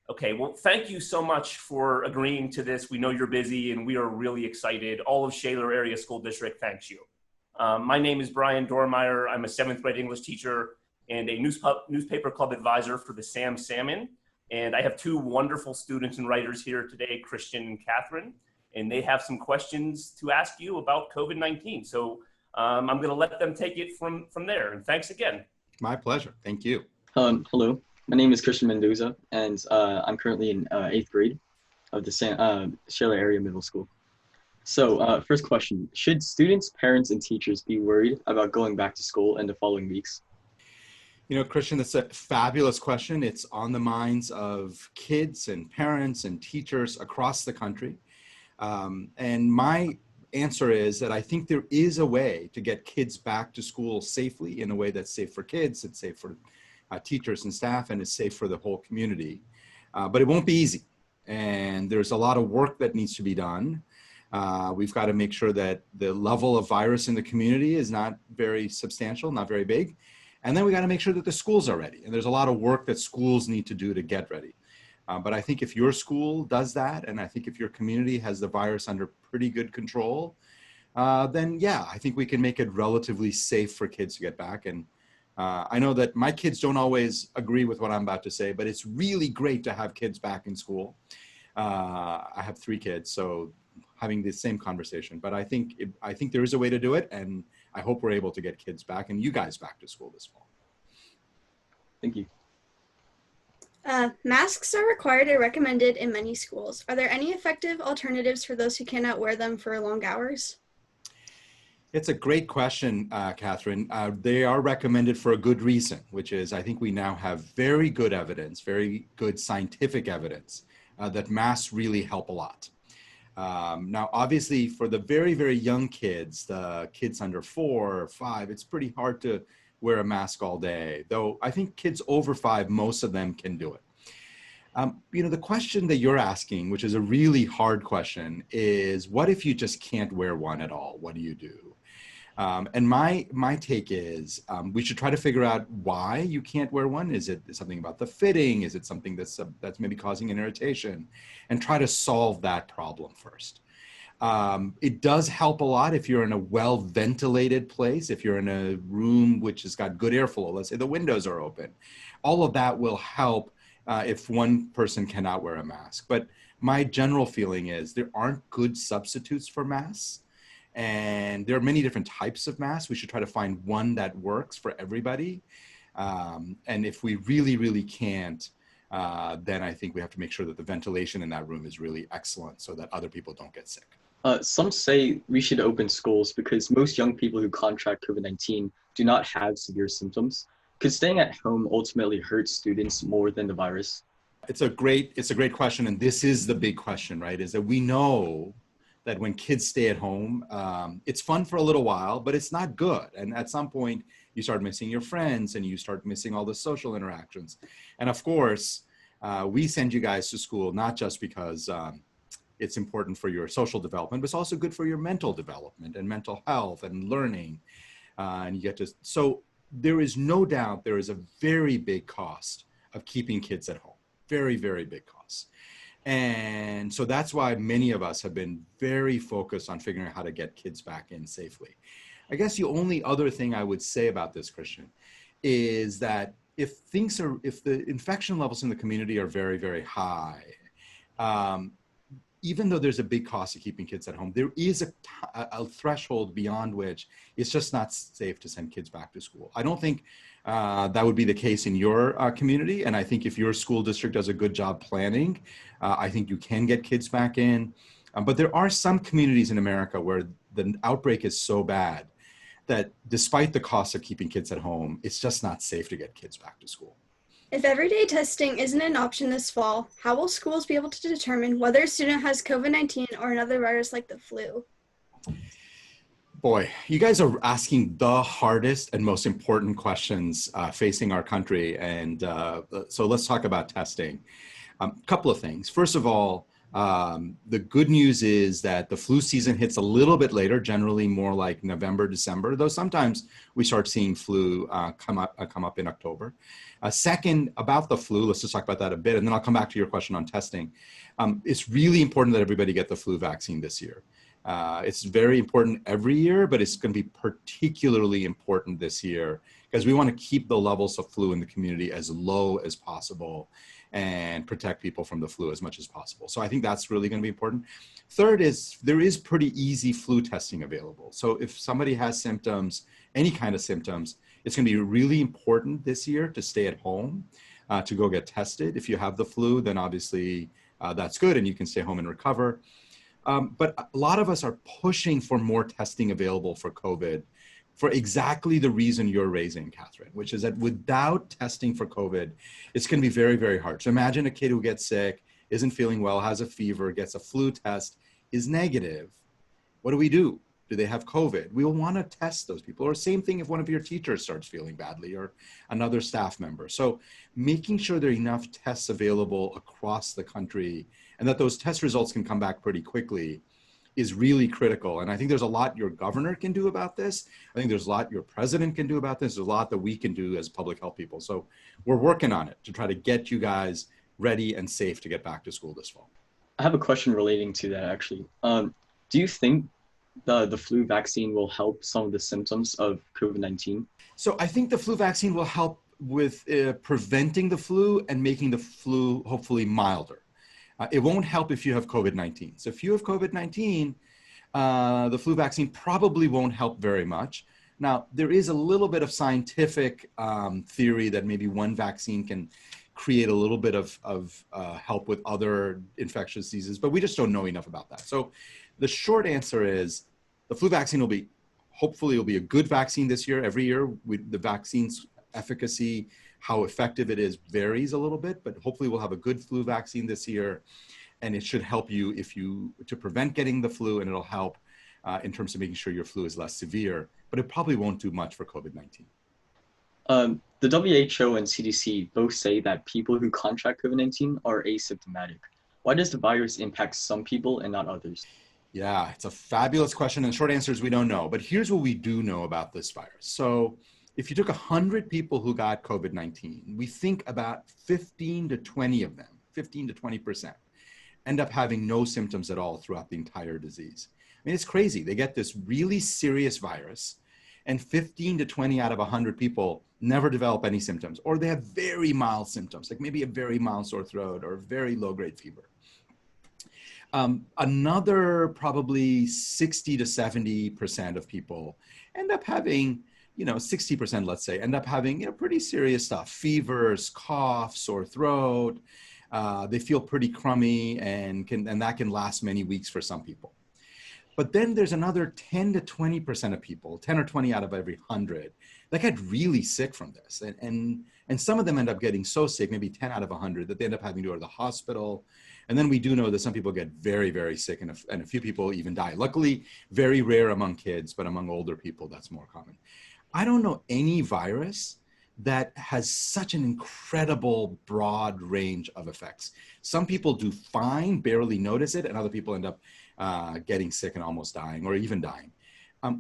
Okay, well, thank you so much for agreeing to this. We know you're busy and we are really excited. All of Shaler Area School District thanks you. My name is Brian Dormeyer. I'm a 7th grade English teacher and a newspaper club advisor for the Sam Salmon. And I have two wonderful students and writers here today, Christian and Kathryn, and they have some questions to ask you about COVID-19. So I'm going to let them take it from there. And thanks again. My pleasure. Thank you. Hello, my name is Christian Mendoza, and I'm currently in 8th grade of the Shaler Area Middle School. So first question, should students, parents, and teachers be worried about going back to school in the following weeks? You know, Christian, that's a fabulous question. It's on the minds of kids and parents and teachers across the country. And my answer is that I think there is a way to get kids back to school safely in a way that's safe for kids, it's safe for teachers and staff, and it's safe for the whole community. But it won't be easy. And there's a lot of work that needs to be done. We've got to make sure that the level of virus in the community is not very substantial, not very big. And then we got to make sure that the schools are ready. And there's a lot of work that schools need to do to get ready. But I think if your school does that, and I think if your community has the virus under pretty good control, then yeah, I think we can make it relatively safe for kids to get back. And I know that my kids don't always agree with what I'm about to say, but it's really great to have kids back in school. I have 3 kids, so having the same conversation, but I think there is a way to do it, and I hope we're able to get kids back and you guys back to school this fall. Thank you. Masks are required or recommended in many schools. Are there any effective alternatives for those who cannot wear them for long hours? It's a great question, Kathryn. They are recommended for a good reason, which is I think we now have very good evidence, very good scientific evidence that masks really help a lot. Now, obviously, for the very, very young kids, the kids under 4 or 5, it's pretty hard to wear a mask all day, though I think kids over 5, most of them can do it. You know, the question that you're asking, which is a really hard question, is what if you just can't wear one at all? What do you do? And my take is we should try to figure out why you can't wear one. Is it something about the fitting? Is it something that's maybe causing an irritation? And try to solve that problem first. It does help a lot if you're in a well-ventilated place, if you're in a room which has got good airflow, let's say the windows are open. All of that will help if one person cannot wear a mask. But my general feeling is there aren't good substitutes for masks. And there are many different types of masks. We should try to find one that works for everybody. And if we really, really can't, then I think we have to make sure that the ventilation in that room is really excellent so that other people don't get sick. Some say we should open schools because most young people who contract COVID-19 do not have severe symptoms. Could staying at home ultimately hurt students more than the virus? It's a great question. And this is the big question, right? Is that we know that when kids stay at home, it's fun for a little while, but it's not good. And at some point, you start missing your friends and you start missing all the social interactions. And of course, we send you guys to school, not just because it's important for your social development, but it's also good for your mental development and mental health and learning. And you get to, so there is no doubt there is a very big cost of keeping kids at home. Very, very big cost. And so that's why many of us have been very focused on figuring out how to get kids back in safely. I guess the only other thing I would say about this, Christian, is that if the infection levels in the community are very, very high, even though there's a big cost of keeping kids at home, there is a threshold beyond which it's just not safe to send kids back to school. I don't think that would be the case in your community. And I think if your school district does a good job planning, I think you can get kids back in. But there are some communities in America where the outbreak is so bad that despite the cost of keeping kids at home, it's just not safe to get kids back to school. If everyday testing isn't an option this fall, how will schools be able to determine whether a student has COVID-19 or another virus like the flu? Boy, you guys are asking the hardest and most important questions facing our country. And so let's talk about testing. A couple of things. First of all, The good news is that the flu season hits a little bit later, generally more like November, December, though sometimes we start seeing flu come up in October. Second, about the flu, let's just talk about that a bit, and then I'll come back to your question on testing. It's really important that everybody get the flu vaccine this year. It's very important every year, but it's going to be particularly important this year because we want to keep the levels of flu in the community as low as possible and protect people from the flu as much as possible. So I think that's really going to be important. Third is there is pretty easy flu testing available. So if somebody has symptoms, any kind of symptoms, it's going to be really important this year to stay at home, to go get tested. If you have the flu, then obviously that's good and you can stay home and recover. But a lot of us are pushing for more testing available for COVID for exactly the reason you're raising, Kathryn, which is that without testing for COVID, it's going to be very, very hard. So imagine a kid who gets sick, isn't feeling well, has a fever, gets a flu test, is negative. What do? Do they have COVID? We will want to test those people. Or same thing if one of your teachers starts feeling badly or another staff member. So making sure there are enough tests available across the country and that those test results can come back pretty quickly is really critical. And I think there's a lot your governor can do about this. I think there's a lot your president can do about this. There's a lot that we can do as public health people. So we're working on it to try to get you guys ready and safe to get back to school this fall. I have a question relating to that actually. Do you think the flu vaccine will help some of the symptoms of COVID-19? So I think the flu vaccine will help with preventing the flu and making the flu hopefully milder. It won't help if you have COVID-19. So if you have COVID-19, the flu vaccine probably won't help very much. Now, there is a little bit of scientific theory that maybe one vaccine can create a little bit of help with other infectious diseases, but we just don't know enough about that. So the short answer is the flu vaccine hopefully will be a good vaccine this year. Every year, the vaccine's efficacy, how effective it is varies a little bit, but hopefully we'll have a good flu vaccine this year. And it should help you to prevent getting the flu, and it'll help in terms of making sure your flu is less severe, but it probably won't do much for COVID-19. The WHO and CDC both say that people who contract COVID-19 are asymptomatic. Why does the virus impact some people and not others? Yeah, it's a fabulous question. And the short answer is we don't know. But here's what we do know about this virus. So if you took 100 people who got COVID-19, we think about 15 to 20 of them, 15 to 20%, end up having no symptoms at all throughout the entire disease. I mean, it's crazy. They get this really serious virus, and 15 to 20 out of 100 people never develop any symptoms, or they have very mild symptoms, like maybe a very mild sore throat or very low-grade fever. Another probably 60 to 70% of people end up having, 60%, let's say, end up having pretty serious stuff, fevers, cough, sore throat. They feel pretty crummy and that can last many weeks for some people. But then there's another 10 to 20% of people, 10 or 20 out of every 100, that get really sick from this. And some of them end up getting so sick, maybe 10 out of 100, that they end up having to go to the hospital. And then we do know that some people get very, very sick, and a few people even die. Luckily, very rare among kids, but among older people, that's more common. I don't know any virus that has such an incredible broad range of effects. Some people do fine, barely notice it, and other people end up getting sick and almost dying, or even dying.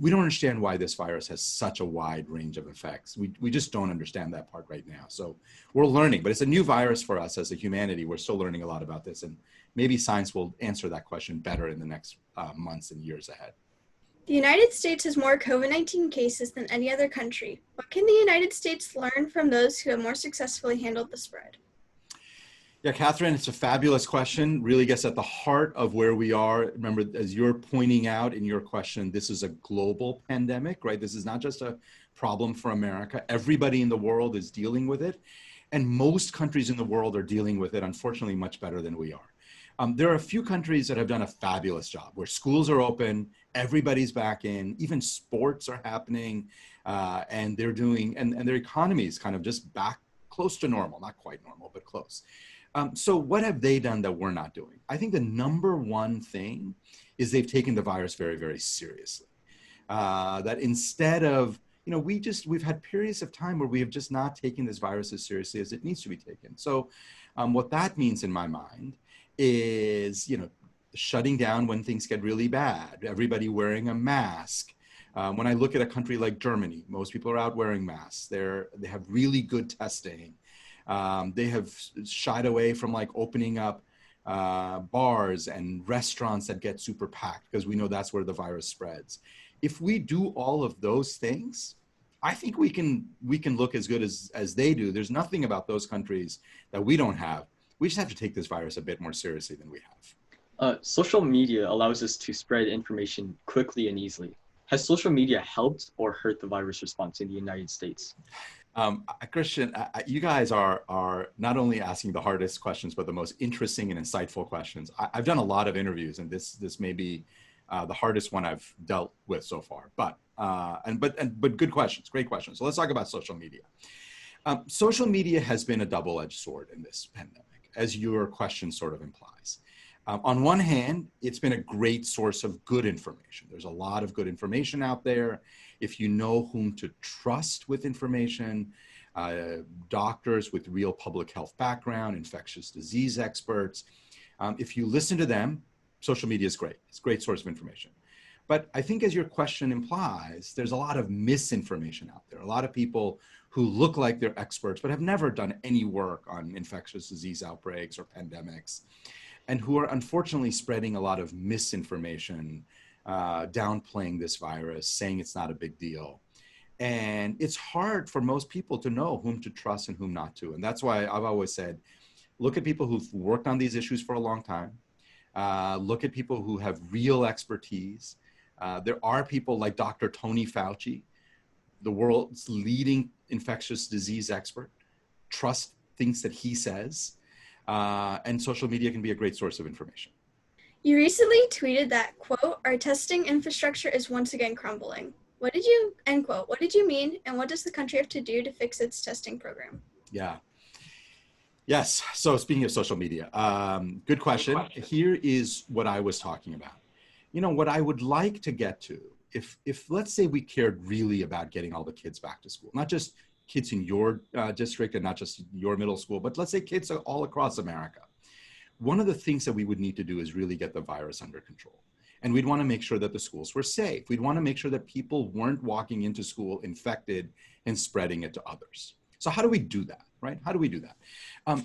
We don't understand why this virus has such a wide range of effects. We just don't understand that part right now. So we're learning, but it's a new virus for us as a humanity. We're still learning a lot about this, and maybe science will answer that question better in the next months and years ahead. The United States has more COVID-19 cases than any other country. What can the United States learn from those who have more successfully handled the spread? Yeah, Kathryn, it's a fabulous question. Really gets at the heart of where we are. Remember, as you're pointing out in your question, this is a global pandemic, right? This is not just a problem for America. Everybody in the world is dealing with it. And most countries in the world are dealing with it, unfortunately, much better than we are. There are a few countries that have done a fabulous job where schools are open, everybody's back in, even sports are happening, and they're doing, and their economy is kind of just back close to normal, not quite normal, but close. So what have they done that we're not doing? I think the number one thing is they've taken the virus very, very seriously. That instead of, we've had periods of time where we have just not taken this virus as seriously as it needs to be taken. So what that means in my mind is, shutting down when things get really bad, everybody wearing a mask. When I look at a country like Germany, most people are out wearing masks. They have really good testing. They have shied away from like opening up bars and restaurants that get super packed because we know that's where the virus spreads. If we do all of those things, I think we can look as good as they do. There's nothing about those countries that we don't have. We just have to take this virus a bit more seriously than we have. Social media allows us to spread information quickly and easily. Has social media helped or hurt the virus response in the United States? Christian, you guys are not only asking the hardest questions, but the most interesting and insightful questions. I've done a lot of interviews, and this may be the hardest one I've dealt with so far. But good questions, great questions. So let's talk about social media. Social media has been a double-edged sword in this pandemic, as your question sort of implies. On one hand, it's been a great source of good information. There's a lot of good information out there. If you know whom to trust with information, doctors with real public health background, infectious disease experts, if you listen to them, social media is great. It's a great source of information. But I think as your question implies, there's a lot of misinformation out there. A lot of people who look like they're experts, but have never done any work on infectious disease outbreaks or pandemics, and who are unfortunately spreading a lot of misinformation, downplaying this virus, saying it's not a big deal. And it's hard for most people to know whom to trust and whom not to. And that's why I've always said, look at people who've worked on these issues for a long time. Look at people who have real expertise. There are people like Dr. Tony Fauci, the world's leading infectious disease expert. Trust things that he says. And social media can be a great source of information. You recently tweeted that, quote, "Our testing infrastructure is once again crumbling." What did you, end quote, what did you mean, and what does the country have to do to fix its testing program? Yeah. Yes. So speaking of social media, good question. Here is what I was talking about. What I would like to get to, if let's say we cared really about getting all the kids back to school, not just kids in your district and not just your middle school, but let's say kids all across America. One of the things that we would need to do is really get the virus under control. And we'd want to make sure that the schools were safe. We'd want to make sure that people weren't walking into school infected and spreading it to others. So how do we do that, right? How do we do that?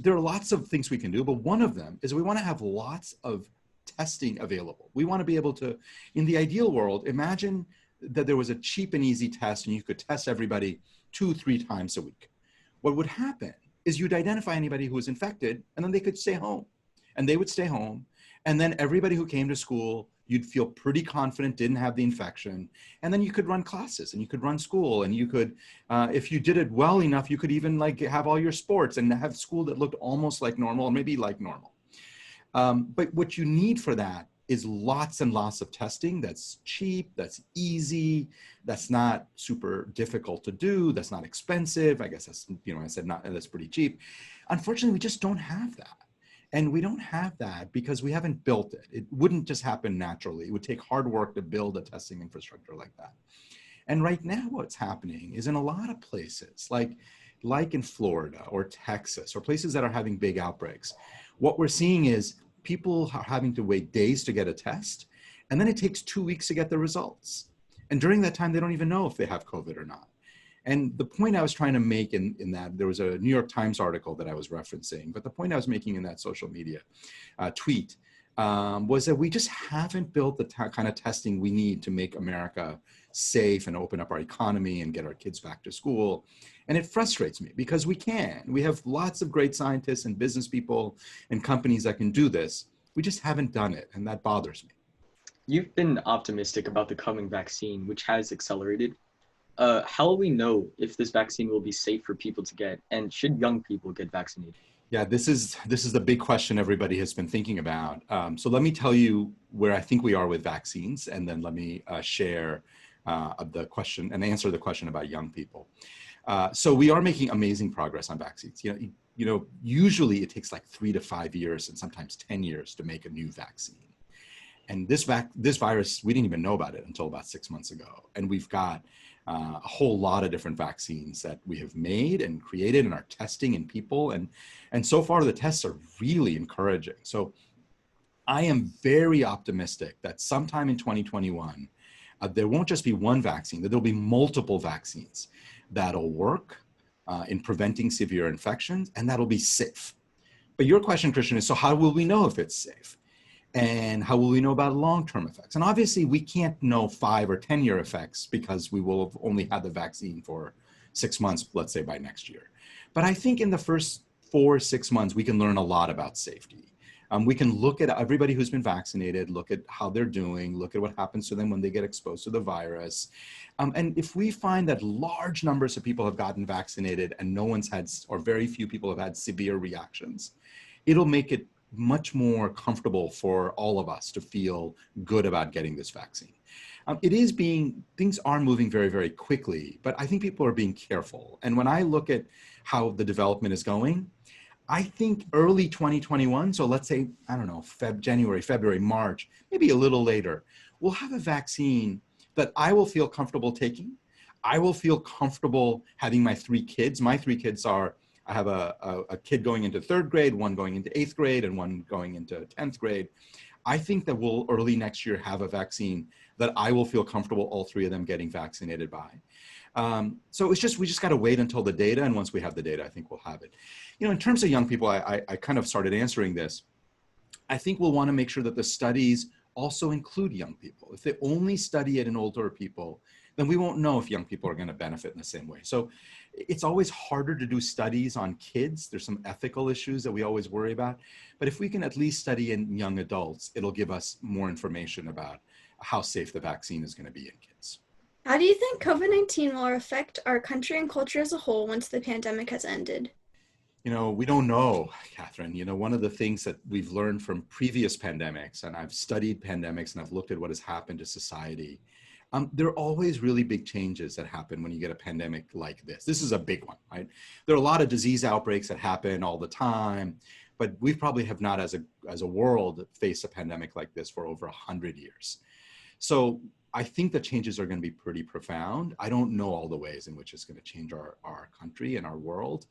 There are lots of things we can do, but one of them is we want to have lots of testing available. We want to be able to, in the ideal world, imagine that there was a cheap and easy test and you could test everybody 2-3 times a week. What would happen is you'd identify anybody who was infected and then they could stay home. And they would stay home. And then everybody who came to school, you'd feel pretty confident didn't have the infection. And then you could run classes and you could run school and you could, if you did it well enough, you could even like have all your sports and have school that looked almost like normal or maybe like normal. But what you need for that is lots and lots of testing that's cheap, that's easy, that's not super difficult to do, that's not expensive. I guess that's, I said that's pretty cheap. Unfortunately, we just don't have that. And we don't have that because we haven't built it. It wouldn't just happen naturally. It would take hard work to build a testing infrastructure like that. And right now what's happening is in a lot of places, like in Florida or Texas or places that are having big outbreaks, what we're seeing is people are having to wait days to get a test, and then it takes 2 weeks to get the results. And during that time, they don't even know if they have COVID or not. And the point I was trying to make in that, there was a New York Times article that I was referencing, but the point I was making in that social media tweet was that we just haven't built the kind of testing we need to make America safe and open up our economy and get our kids back to school. And it frustrates me because we can. We have lots of great scientists and business people and companies that can do this. We just haven't done it, and that bothers me. You've been optimistic about the coming vaccine, which has accelerated. How will we know if this vaccine will be safe for people to get, and should young people get vaccinated? Yeah, this is the big question everybody has been thinking about. So let me tell you where I think we are with vaccines, and then let me share the question and answer the question about young people. So we are making amazing progress on vaccines. Usually it takes like 3 to 5 years and sometimes 10 years to make a new vaccine. And this virus, we didn't even know about it until about 6 months ago. And we've got a whole lot of different vaccines that we have made and created and are testing in people. And so far the tests are really encouraging. So I am very optimistic that sometime in 2021, there won't just be one vaccine, that there'll be multiple vaccines that'll work in preventing severe infections, and that'll be safe. But your question, Christian, is so how will we know if it's safe? And how will we know about long-term effects? And obviously we can't know 5 or 10-year effects because we will have only had the vaccine for 6 months, let's say by next year. But I think in the first 4 or 6 months, we can learn a lot about safety. We can look at everybody who's been vaccinated, look at how they're doing, look at what happens to them when they get exposed to the virus. And if we find that large numbers of people have gotten vaccinated and no one's had, or very few people have had severe reactions, it'll make it much more comfortable for all of us to feel good about getting this vaccine. Things are moving very, very quickly, but I think people are being careful. And when I look at how the development is going, I think early 2021, so let's say, I don't know, January, February, March, maybe a little later, we'll have a vaccine that I will feel comfortable taking. I will feel comfortable having my 3 kids. My 3 kids are, I have a kid going into 3rd grade, one going into 8th grade, and one going into 10th grade. I think that we'll early next year have a vaccine that I will feel comfortable all 3 of them getting vaccinated by. So we just got to wait until the data, and once we have the data, I think we'll have it. You know, in terms of young people, I kind of started answering this. I think we'll want to make sure that the studies also include young people. If they only study it in older people, then we won't know if young people are going to benefit in the same way. So it's always harder to do studies on kids. There's some ethical issues that we always worry about. But if we can at least study in young adults, it'll give us more information about how safe the vaccine is going to be in kids. How do you think COVID-19 will affect our country and culture as a whole once the pandemic has ended? You know, we don't know, Kathryn. You know, one of the things that we've learned from previous pandemics, and I've studied pandemics and I've looked at what has happened to society, there are always really big changes that happen when you get a pandemic like this. This is a big one, right? There are a lot of disease outbreaks that happen all the time, but we probably have not as a world faced a pandemic like this for over 100 years. So I think the changes are going to be pretty profound. I don't know all the ways in which it's going to change our country and our world.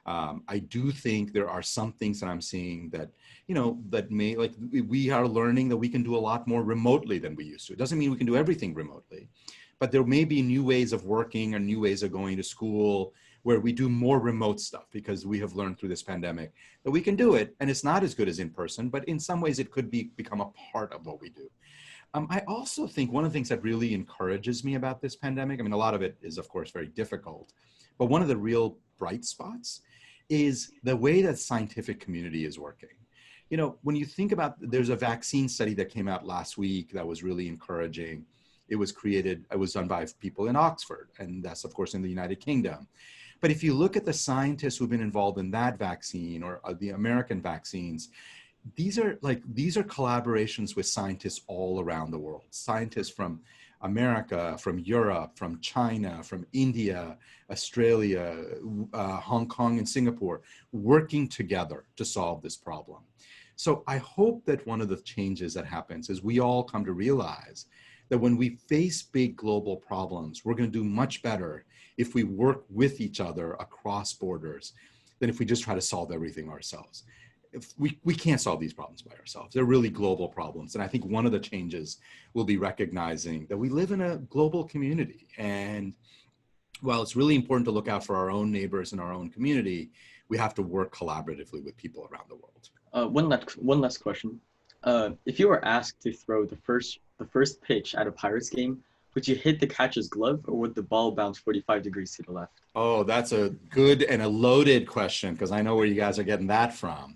I do think there are some things that I'm seeing that, you know, that may, like we are learning that we can do a lot more remotely than we used to. It doesn't mean we can do everything remotely, but there may be new ways of working or new ways of going to school where we do more remote stuff because we have learned through this pandemic that we can do it. And it's not as good as in person, but in some ways it could become a part of what we do. I also think one of the things that really encourages me about this pandemic, I mean, a lot of it is, of course, very difficult, but one of the real bright spots is the way that scientific community is working. You know, when you think about, there's a vaccine study that came out last week that was really encouraging. It was done by people in Oxford, and that's, of course, in the United Kingdom. But if you look at the scientists who've been involved in that vaccine or the American vaccines, these are collaborations with scientists all around the world. Scientists from America, from Europe, from China, from India, Australia, Hong Kong, and Singapore, working together to solve this problem. So I hope that one of the changes that happens is we all come to realize that when we face big global problems, we're going to do much better if we work with each other across borders than if we just try to solve everything ourselves. If we can't solve these problems by ourselves. They're really global problems. And I think one of the changes will be recognizing that we live in a global community. And while it's really important to look out for our own neighbors and our own community, we have to work collaboratively with people around the world. One last question. If you were asked to throw the first pitch at a Pirates game, would you hit the catcher's glove or would the ball bounce 45 degrees to the left? Oh, that's a good and a loaded question because I know where you guys are getting that from.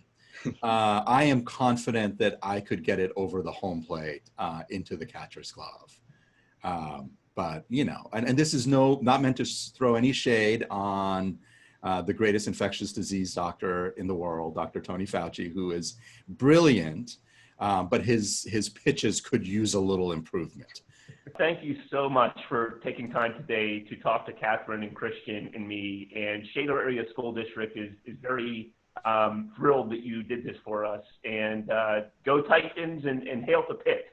I am confident that I could get it over the home plate into the catcher's glove. But, you know, and this is not meant to throw any shade on the greatest infectious disease doctor in the world, Dr. Tony Fauci, who is brilliant, but his pitches could use a little improvement. Thank you so much for taking time today to talk to Kathryn and Christian and me. And Shaler Area School District is very thrilled that you did this for us. And go Titans and hail to Pitt.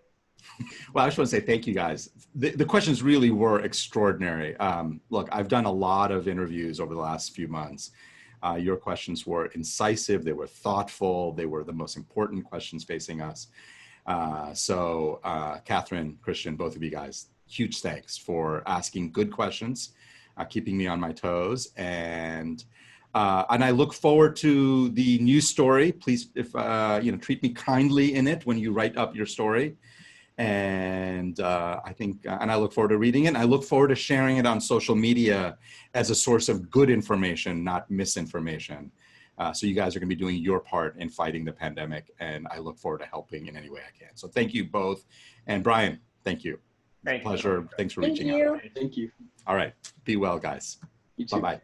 Well, I just want to say thank you guys. The questions really were extraordinary. Look, I've done a lot of interviews over the last few months. Your questions were incisive, they were thoughtful, they were the most important questions facing us. Kathryn, Christian, both of you guys, huge thanks for asking good questions, keeping me on my toes, and I look forward to the news story. Please, if treat me kindly in it when you write up your story. And I look forward to reading it. I look forward to sharing it on social media as a source of good information, not misinformation. So you guys are going to be doing your part in fighting the pandemic, and I look forward to helping in any way I can. So thank you both. And Brian, thank you. Thank you. Pleasure. Thanks for Thank reaching you. out. Thank you. All right. Be well, guys. You too. Bye-bye.